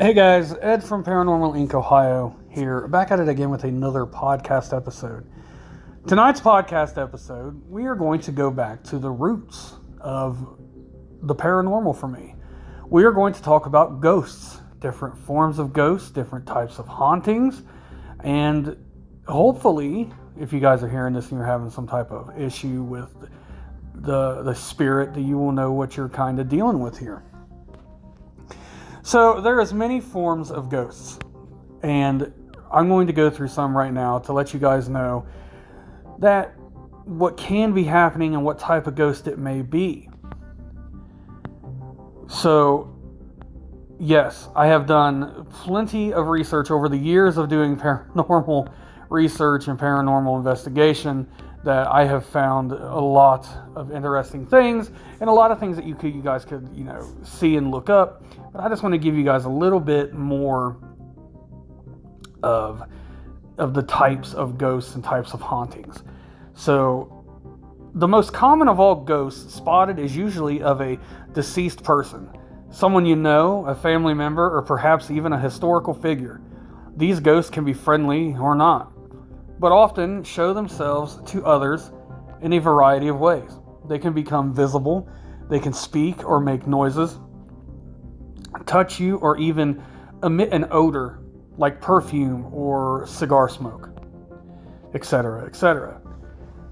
Hey guys, Ed from Paranormal Inc. Ohio here, back at it again with another podcast episode. Tonight's podcast episode, we are going to go back to the roots of the paranormal for me. We are going to talk about ghosts, different forms of ghosts, different types of hauntings, and hopefully, if you guys are hearing this and you're having some type of issue with the spirit, that you will know what you're kind of dealing with here. So there is many forms of ghosts, and I'm going to go through some right now to let you guys know that what can be happening and what type of ghost it may be. So yes, I have done plenty of research over the years of doing paranormal research and paranormal investigation, that I have found a lot of interesting things and a lot of things that you guys could see and look up. But I just want to give you guys a little bit more of the types of ghosts and types of hauntings. So the most common of all ghosts spotted is usually of a deceased person, someone you know, a family member, or perhaps even a historical figure. These ghosts can be friendly or not, but often show themselves to others in a variety of ways. They can become visible, they can speak or make noises, touch you, or even emit an odor like perfume or cigar smoke, etc., etc.,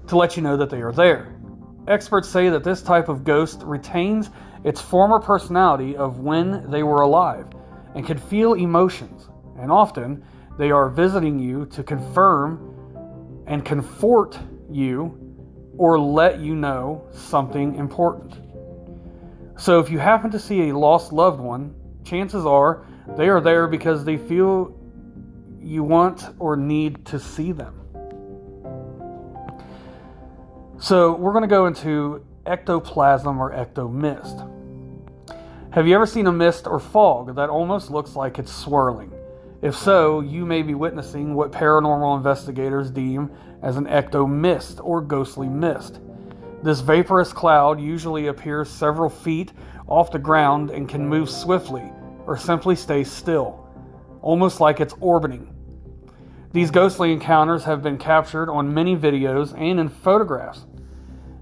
to let you know that they are there. Experts say that this type of ghost retains its former personality of when they were alive and can feel emotions, and often they are visiting you to confirm and comfort you or let you know something important. So if you happen to see a lost loved one, chances are they are there because they feel you want or need to see them. So we're going to go into ectoplasm or ectomist. Have you ever seen a mist or fog that almost looks like it's swirling? If so, you may be witnessing what paranormal investigators deem as an ectomist or ghostly mist. This vaporous cloud usually appears several feet off the ground and can move swiftly or simply stay still, almost like it's orbiting. These ghostly encounters have been captured on many videos and in photographs,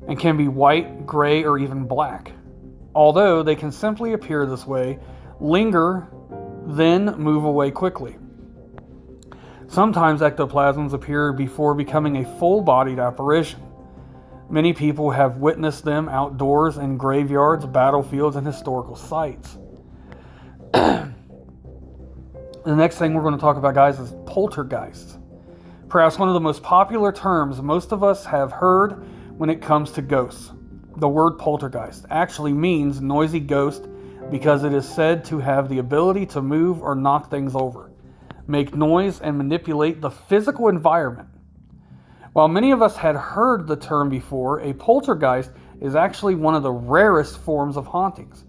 and can be white, gray, or even black. Although they can simply appear this way, linger, then move away quickly. Sometimes ectoplasms appear before becoming a full-bodied apparition. Many people have witnessed them outdoors in graveyards, battlefields, and historical sites. The next thing we're going to talk about, guys, is poltergeists. Perhaps one of the most popular terms most of us have heard when it comes to ghosts. The word poltergeist actually means noisy ghost because it is said to have the ability to move or knock things over, make noise, and manipulate the physical environment. While many of us had heard the term before, a poltergeist is actually one of the rarest forms of hauntings.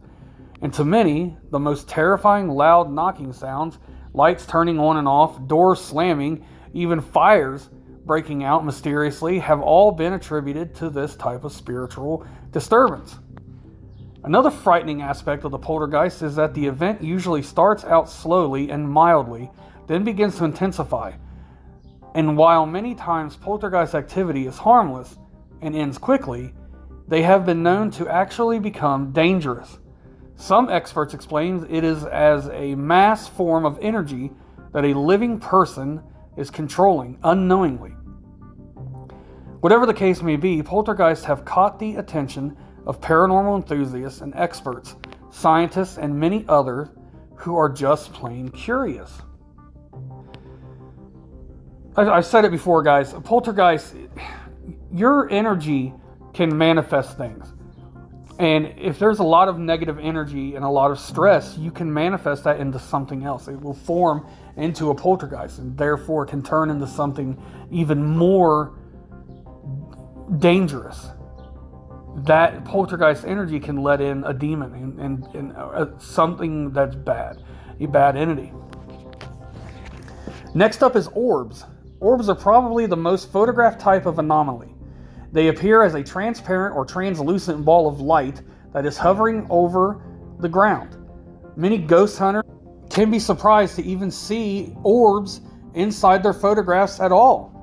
And to many, the most terrifying loud knocking sounds, lights turning on and off, doors slamming, even fires breaking out mysteriously, have all been attributed to this type of spiritual disturbance. Another frightening aspect of the poltergeist is that the event usually starts out slowly and mildly, then begins to intensify. And while many times poltergeist activity is harmless and ends quickly, they have been known to actually become dangerous. Some experts explain it is as a mass form of energy that a living person is controlling unknowingly. Whatever the case may be, poltergeists have caught the attention of paranormal enthusiasts and experts, scientists, and many others who are just plain curious. I've said it before, guys. A poltergeist, your energy can manifest things. And if there's a lot of negative energy and a lot of stress, you can manifest that into something else. It will form into a poltergeist and therefore can turn into something even more dangerous. That poltergeist energy can let in a demon and something that's bad, a bad entity. Next up is orbs. Orbs are probably the most photographed type of anomaly. They appear as a transparent or translucent ball of light that is hovering over the ground. Many ghost hunters can be surprised to even see orbs inside their photographs at all.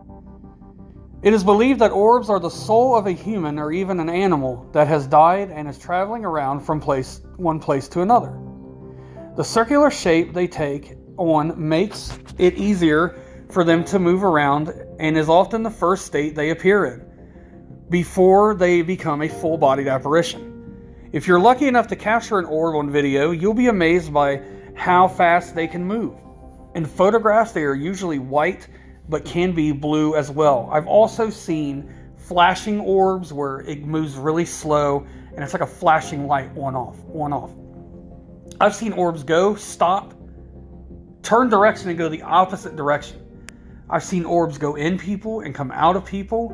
It is believed that orbs are the soul of a human or even an animal that has died and is traveling around from one place to another. The circular shape they take on makes it easier for them to move around and is often the first state they appear in before they become a full-bodied apparition. If you're lucky enough to capture an orb on video, you'll be amazed by how fast they can move. In photographs, they are usually white, but can be blue as well. I've also seen flashing orbs where it moves really slow and it's like a flashing light on off. I've seen orbs go, stop, turn direction and go the opposite direction. I've seen orbs go in people and come out of people.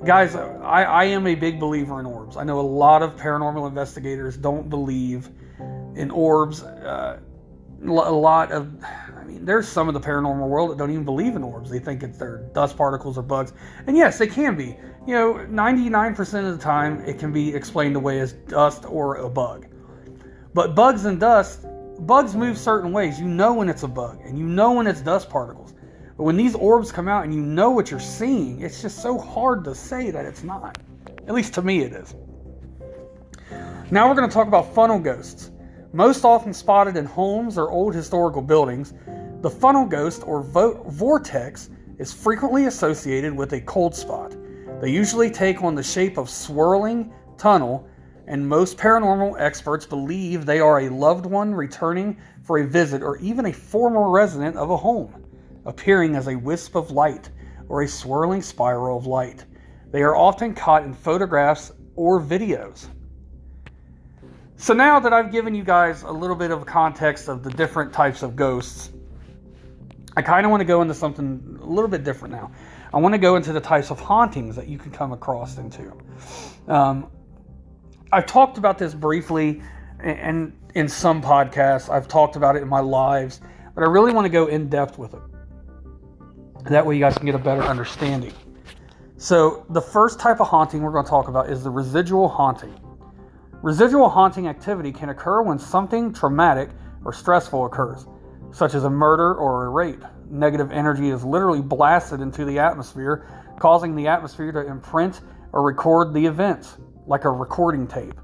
Guys, I am a big believer in orbs. I know a lot of paranormal investigators don't believe in orbs. There's some of the paranormal world that don't even believe in orbs. They think they're dust particles or bugs. And yes, they can be. 99% of the time, it can be explained away as dust or a bug. But bugs and dust, bugs move certain ways. You know when it's a bug, and you know when it's dust particles. But when these orbs come out and you know what you're seeing, it's just so hard to say that it's not. At least to me it is. Now we're going to talk about funnel ghosts. Most often spotted in homes or old historical buildings, the funnel ghost or vortex is frequently associated with a cold spot. They usually take on the shape of swirling tunnel, and most paranormal experts believe they are a loved one returning for a visit or even a former resident of a home, appearing as a wisp of light or a swirling spiral of light. They are often caught in photographs or videos. So now that I've given you guys a little bit of context of the different types of ghosts, I kind of want to go into something a little bit different now. I want to go into the types of hauntings that you can come across into. I've talked about this briefly and in some podcasts. I've talked about it in my lives, but I really want to go in depth with it. That way you guys can get a better understanding. So the first type of haunting we're going to talk about is the residual haunting. Residual haunting activity can occur when something traumatic or stressful occurs, such as a murder or a rape. Negative energy is literally blasted into the atmosphere, causing the atmosphere to imprint or record the events, like a recording tape.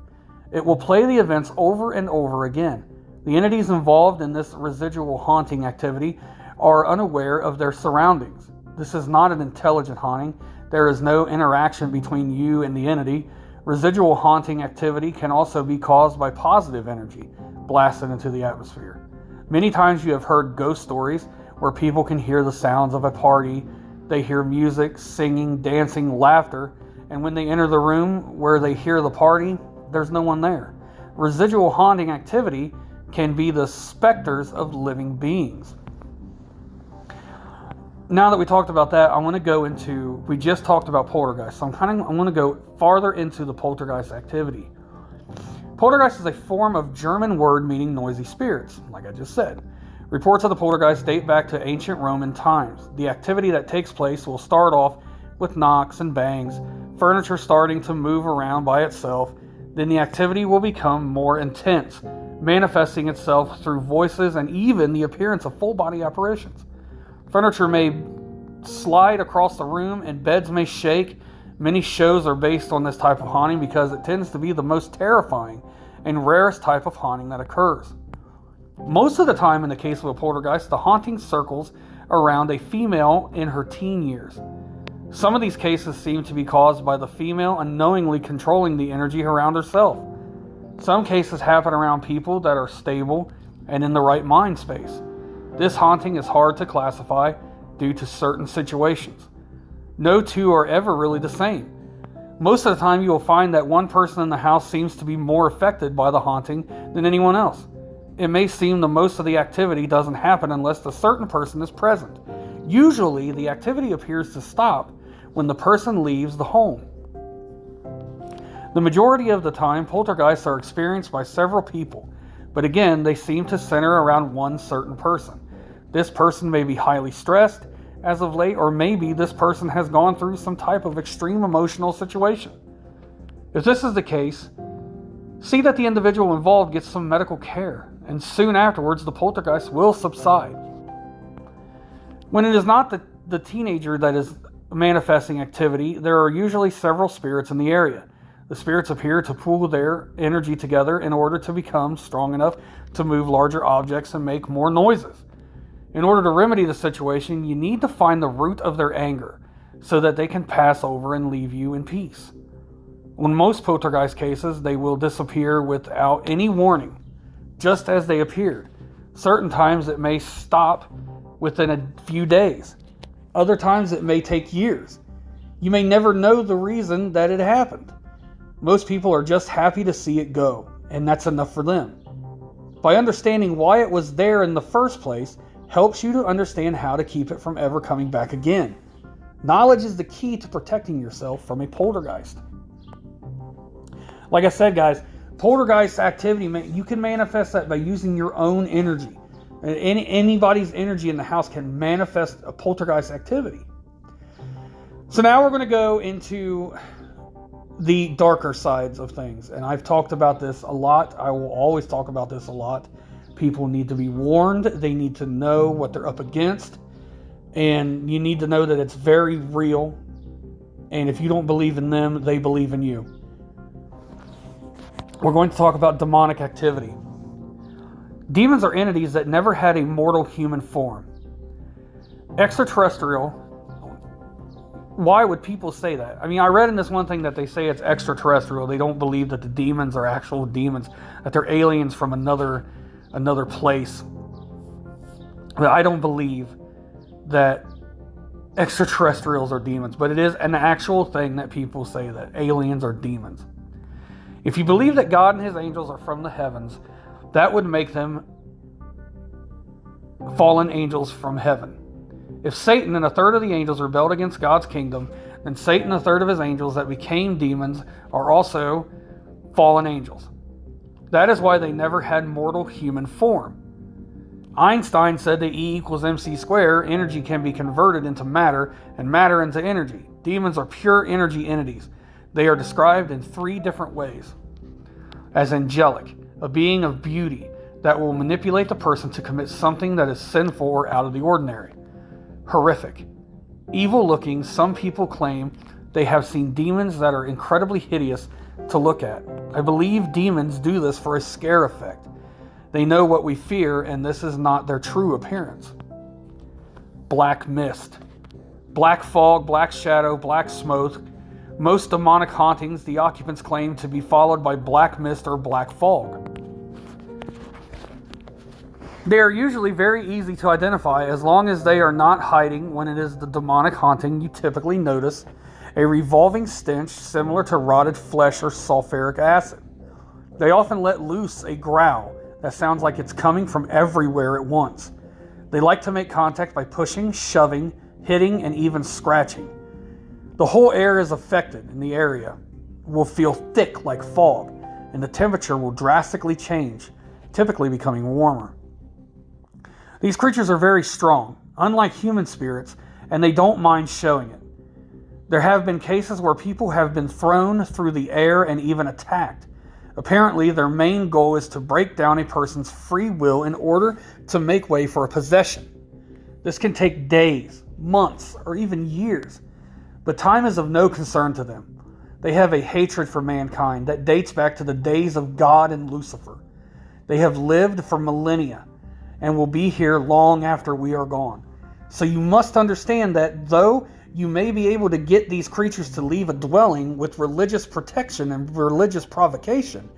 It will play the events over and over again. The entities involved in this residual haunting activity are unaware of their surroundings. This is not an intelligent haunting. There is no interaction between you and the entity. Residual haunting activity can also be caused by positive energy blasted into the atmosphere. Many times you have heard ghost stories where people can hear the sounds of a party. They hear music, singing, dancing, laughter, and when they enter the room where they hear the party, there's no one there. Residual haunting activity can be the specters of living beings. Now that we talked about that, I want to go into, we just talked about poltergeist, so I want to go farther into the poltergeist activity. Poltergeist is a form of German word meaning noisy spirits, like I just said. Reports of the poltergeist date back to ancient Roman times. The activity that takes place will start off with knocks and bangs, furniture starting to move around by itself. Then the activity will become more intense, manifesting itself through voices and even the appearance of full-body apparitions. Furniture may slide across the room and beds may shake. Many shows are based on this type of haunting because it tends to be the most terrifying and rarest type of haunting that occurs. Most of the time in the case of a poltergeist, the haunting circles around a female in her teen years. Some of these cases seem to be caused by the female unknowingly controlling the energy around herself. Some cases happen around people that are stable and in the right mind space. This haunting is hard to classify due to certain situations. No two are ever really the same. Most of the time you will find that one person in the house seems to be more affected by the haunting than anyone else. It may seem that most of the activity doesn't happen unless a certain person is present. Usually the activity appears to stop when the person leaves the home. The majority of the time, poltergeists are experienced by several people, but again, they seem to center around one certain person. This person may be highly stressed as of late, or maybe this person has gone through some type of extreme emotional situation. If this is the case, see that the individual involved gets some medical care and soon afterwards the poltergeist will subside. When it is not the teenager that is manifesting activity, there are usually several spirits in the area. The spirits appear to pool their energy together in order to become strong enough to move larger objects and make more noises. In order to remedy the situation, you need to find the root of their anger so that they can pass over and leave you in peace. In most poltergeist cases, they will disappear without any warning, just as they appeared. Certain times it may stop within a few days. Other times it may take years. You may never know the reason that it happened. Most people are just happy to see it go, and that's enough for them. By understanding why it was there in the first place, helps you to understand how to keep it from ever coming back again. Knowledge is the key to protecting yourself from a poltergeist. Like I said, guys, poltergeist activity, you can manifest that by using your own energy. Anybody's energy in the house can manifest a poltergeist activity. So now we're going to go into the darker sides of things. And I've talked about this a lot. I will always talk about this a lot. People need to be warned. They need to know what they're up against. And you need to know that it's very real. And if you don't believe in them, they believe in you. We're going to talk about demonic activity. Demons are entities that never had a mortal human form. Extraterrestrial. Why would people say that? I mean, I read in this one thing that they say it's extraterrestrial. They don't believe that the demons are actual demons, that they're aliens from another place. But I don't believe that extraterrestrials are demons, but it is an actual thing that people say, that aliens are demons. If you believe that God and his angels are from the heavens, that would make them fallen angels from heaven. If Satan and a third of the angels rebelled against God's kingdom, then Satan and a third of his angels that became demons are also fallen angels. That is why they never had mortal human form. Einstein said that E equals mc squared, energy can be converted into matter and matter into energy. Demons are pure energy entities. They are described in 3 different ways. As angelic, a being of beauty that will manipulate the person to commit something that is sinful or out of the ordinary. Horrific. Evil looking, some people claim they have seen demons that are incredibly hideous to look at. I believe demons do this for a scare effect. They know what we fear, and this is not their true appearance. Black mist. Black fog, black shadow, black smoke. Most demonic hauntings, the occupants claim to be followed by black mist or black fog. They are usually very easy to identify as long as they are not hiding. When it is the demonic haunting, you typically notice a revolving stench similar to rotted flesh or sulfuric acid. They often let loose a growl that sounds like it's coming from everywhere at once. They like to make contact by pushing, shoving, hitting, and even scratching. The whole air is affected, and the area will feel thick like fog, and the temperature will drastically change, typically becoming warmer. These creatures are very strong, unlike human spirits, and they don't mind showing it. There have been cases where people have been thrown through the air and even attacked. Apparently, their main goal is to break down a person's free will in order to make way for a possession. This can take days, months, or even years. But time is of no concern to them. They have a hatred for mankind that dates back to the days of God and Lucifer. They have lived for millennia and will be here long after we are gone. So you must understand that though you may be able to get these creatures to leave a dwelling with religious protection and religious provocation,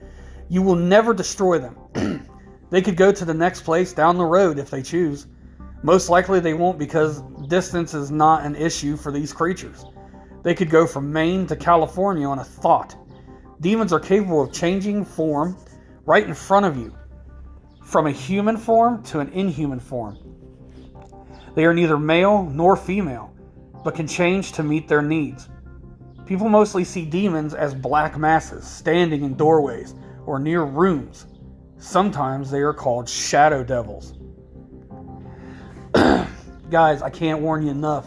you will never destroy them. They could go to the next place down the road if they choose. Most likely they won't, because distance is not an issue for these creatures. They could go from Maine to California on a thought. Demons are capable of changing form right in front of you, from a human form to an inhuman form. They are neither male nor female, but can change to meet their needs. People mostly see demons as black masses standing in doorways or near rooms. Sometimes they are called shadow devils. Guys, I can't warn you enough.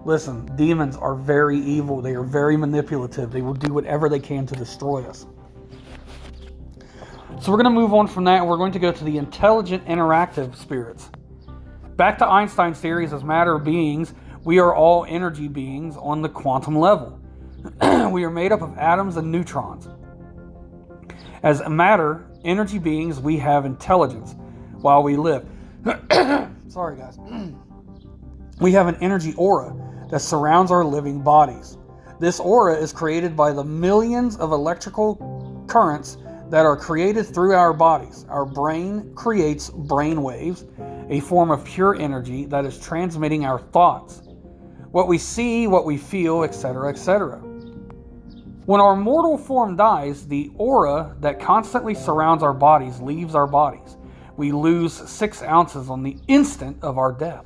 Listen, demons are very evil. They are very manipulative. They will do whatever they can to destroy us. So we're going to move on from that, and we're going to go to the intelligent, interactive spirits. Back to Einstein's theories as matter beings, we are all energy beings on the quantum level. We are made up of atoms and neutrons. As matter, energy beings, we have intelligence while we live. Sorry, guys. We have an energy aura that surrounds our living bodies. This aura is created by the millions of electrical currents that are created through our bodies. Our brain creates brain waves, a form of pure energy that is transmitting our thoughts, what we see, what we feel, etc., etc. When our mortal form dies, the aura that constantly surrounds our bodies leaves our bodies. We lose 6 ounces on the instant of our death.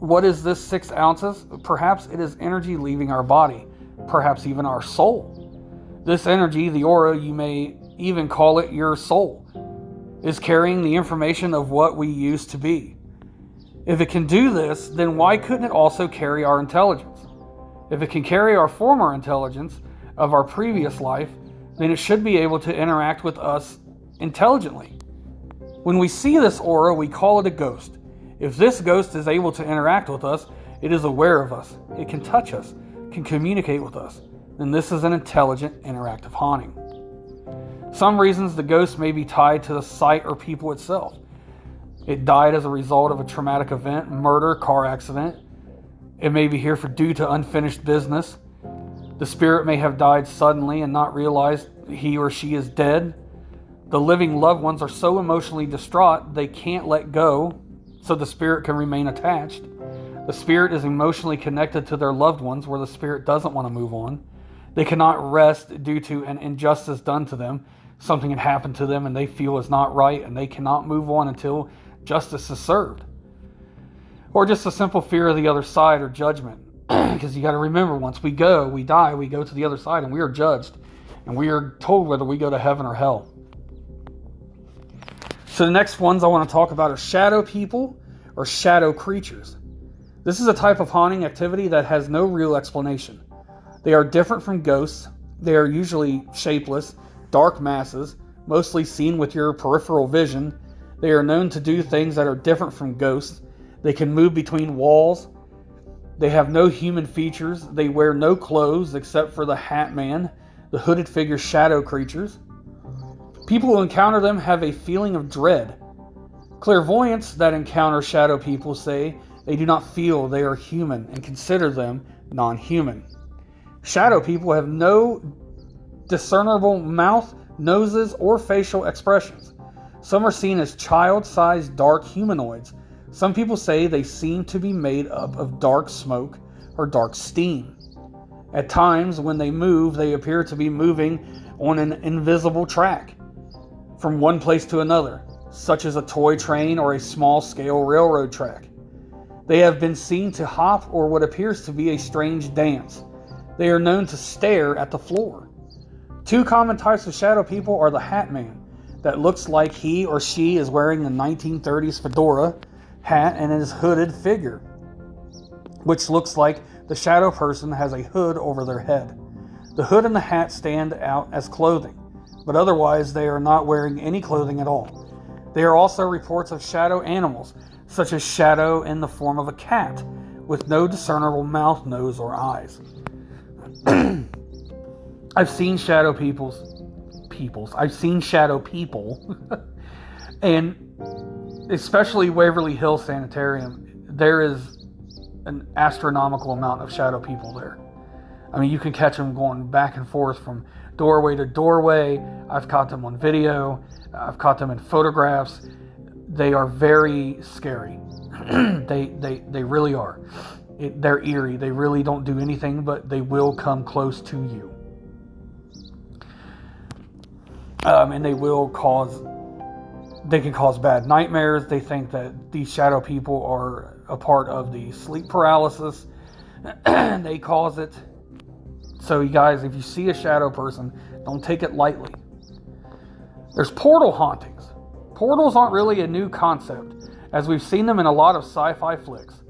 What is this 6 ounces? Perhaps it is energy leaving our body, perhaps even our soul. This energy, the aura, you may even call it your soul, is carrying the information of what we used to be. If it can do this, then why couldn't it also carry our intelligence? If it can carry our former intelligence of our previous life, then it should be able to interact with us intelligently. When we see this aura, we call it a ghost. If this ghost is able to interact with us, it is aware of us, it can touch us, can communicate with us, then this is an intelligent, interactive haunting. Some reasons the ghost may be tied to the site or people itself. It died as a result of a traumatic event, murder, car accident. It may be here due to unfinished business. The spirit may have died suddenly and not realized he or she is dead. The living loved ones are so emotionally distraught they can't let go, so the spirit can remain attached. The spirit is emotionally connected to their loved ones where the spirit doesn't want to move on. They cannot rest due to an injustice done to them. Something had happened to them and they feel is not right, and they cannot move on until justice is served. Or just a simple fear of the other side or judgment. Because you got to remember, once we die, we go to the other side and we are judged. And we are told whether we go to heaven or hell. So the next ones I want to talk about are shadow people or shadow creatures. This is a type of haunting activity that has no real explanation. They are different from ghosts. They are usually shapeless, dark masses, mostly seen with your peripheral vision. They are known to do things that are different from ghosts. They can move between walls. They have no human features. They wear no clothes except for the Hat Man, the hooded figure shadow creatures. People who encounter them have a feeling of dread. Clairvoyants that encounter shadow people say they do not feel they are human and consider them non-human. Shadow people have no discernible mouth, noses, or facial expressions. Some are seen as child-sized dark humanoids. Some people say they seem to be made up of dark smoke or dark steam. At times, when they move, they appear to be moving on an invisible track from one place to another, such as a toy train or a small-scale railroad track. They have been seen to hop or what appears to be a strange dance. They are known to stare at the floor. 2 common types of shadow people are the Hat Man, that looks like he or she is wearing a 1930s fedora hat and his hooded figure, which looks like the shadow person has a hood over their head. The hood and the hat stand out as clothing, but otherwise they are not wearing any clothing at all. There are also reports of shadow animals, such as shadow in the form of a cat, with no discernible mouth, nose, or eyes. I've seen shadow I've seen shadow people, and especially Waverly Hills Sanitarium, there is an astronomical amount of shadow people there. I mean, you can catch them going back and forth from doorway to doorway. I've caught them on video. I've caught them in photographs. They are very scary. They really are. They're eerie. They really don't do anything, but they will come close to you. And they can cause bad nightmares. They think that these shadow people are a part of the sleep paralysis. They cause it. So you guys, if you see a shadow person, don't take it lightly. There's portal hauntings. Portals aren't really a new concept, as we've seen them in a lot of sci-fi flicks.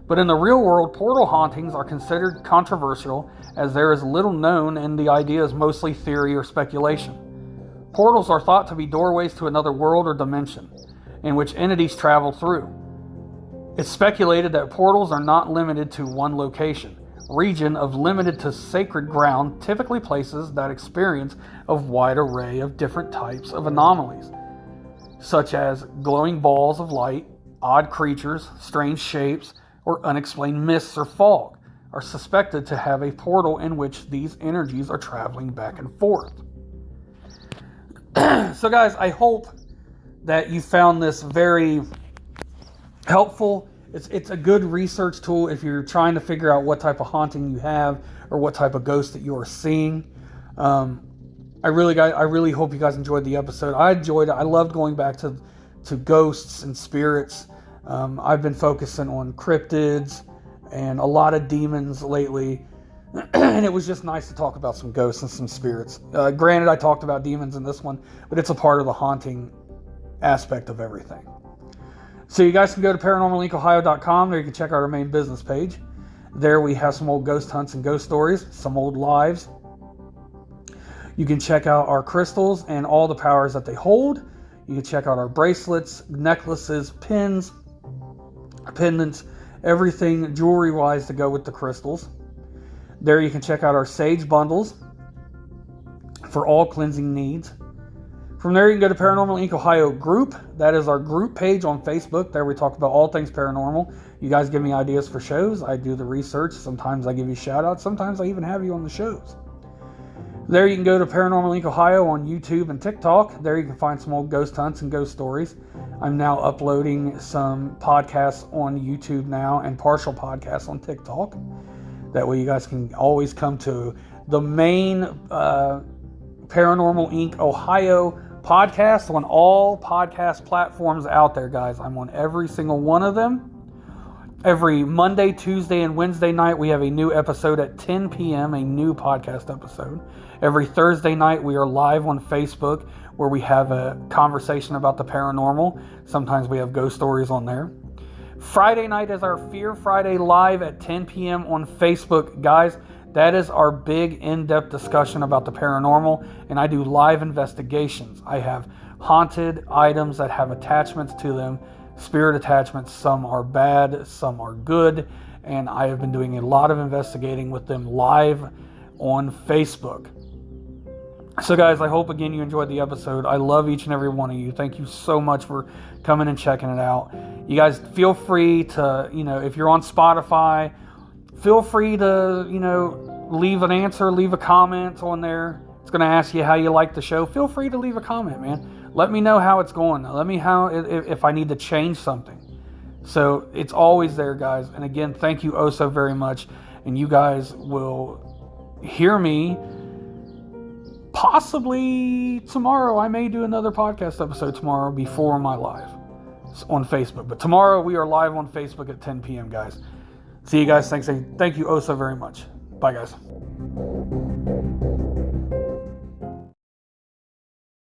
But in the real world, portal hauntings are considered controversial, as there is little known and the idea is mostly theory or speculation. Portals are thought to be doorways to another world or dimension in which entities travel through. It's speculated that portals are not limited to one location. Region of limited to sacred ground, typically places that experience a wide array of different types of anomalies, such as glowing balls of light, odd creatures, strange shapes, or unexplained mists or fog, are suspected to have a portal in which these energies are traveling back and forth. So guys, I hope that you found this very helpful. It's a good research tool if you're trying to figure out what type of haunting you have or what type of ghost that you are seeing. I really hope you guys enjoyed the episode. I enjoyed it. I loved going back to ghosts and spirits. I've been focusing on cryptids and a lot of demons lately. And it was just nice to talk about some ghosts and some spirits. Granted, I talked about demons in this one, but it's a part of the haunting aspect of everything. So you guys can go to paranormallinkohio.com. There you can check out our main business page. There we have some old ghost hunts and ghost stories, some old lives. You can check out our crystals and all the powers that they hold. You can check out our bracelets, necklaces, pins, pendants, everything jewelry-wise to go with the crystals. There you can check out our sage bundles for all cleansing needs. From there, you can go to Paranormal Inc. Ohio group. That is our group page on Facebook. There we talk about all things paranormal. You guys give me ideas for shows. I do the research. Sometimes I give you shout outs. Sometimes I even have you on the shows. There you can go to Paranormal Inc. Ohio on YouTube and TikTok. There you can find some old ghost hunts and ghost stories. I'm now uploading some podcasts on YouTube now and partial podcasts on TikTok. That way you guys can always come to the main Paranormal Inc. Ohio podcast on all podcast platforms out there, guys. I'm on every single one of them. Every Monday, Tuesday, and Wednesday night, we have a new episode at 10 p.m., a new podcast episode. Every Thursday night, we are live on Facebook, where we have a conversation about the paranormal. Sometimes we have ghost stories on there. Friday night is our Fear Friday live at 10 p.m. on Facebook. Guys, that is our big in-depth discussion about the paranormal, and I do live investigations. I have haunted items that have attachments to them, spirit attachments. Some are bad, some are good, and I have been doing a lot of investigating with them live on Facebook. So guys, I hope again you enjoyed the episode. I love each and every one of you. Thank you so much for coming and checking it out. You guys feel free to, if you're on Spotify, feel free to, leave an answer, leave a comment on there. It's going to ask you how you like the show. Feel free to leave a comment, man. Let me know how it's going. Let me know if I need to change something. So it's always there, guys. And again, thank you oh so very much. And you guys will hear me possibly tomorrow. I may do another podcast episode tomorrow before my live on Facebook. But tomorrow we are live on Facebook at 10 p.m., guys. See you guys. Thank you oh so very much. Bye, guys.